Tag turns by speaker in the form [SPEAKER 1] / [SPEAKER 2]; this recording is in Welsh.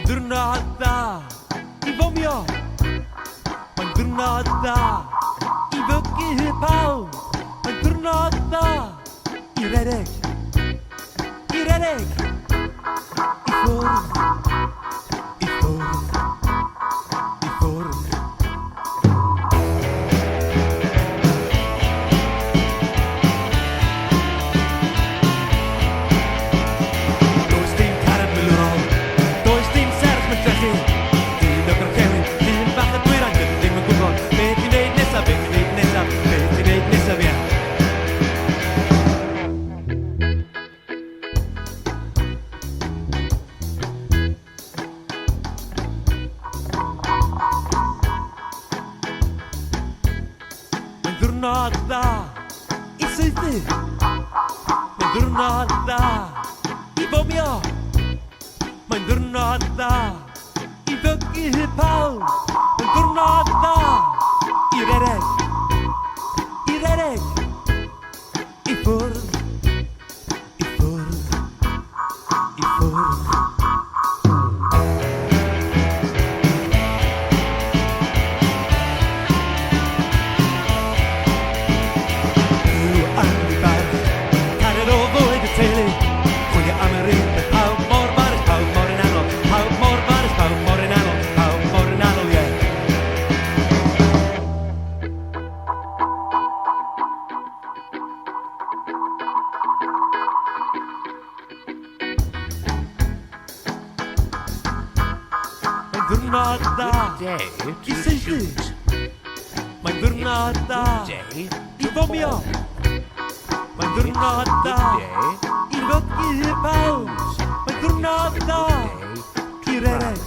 [SPEAKER 1] giornata di vomio, una giornata di vecchi pau, una giornata di redek, i forn, i forn, i forn. Giornata i siti, ma giornata i vomio, ma giornata i vecchi pau, ma giornata i redek, i forn, i forn, i forn. Giornata di senti, ma giornata di vomio, ma giornata di vecchi pau, ma giornata di redek,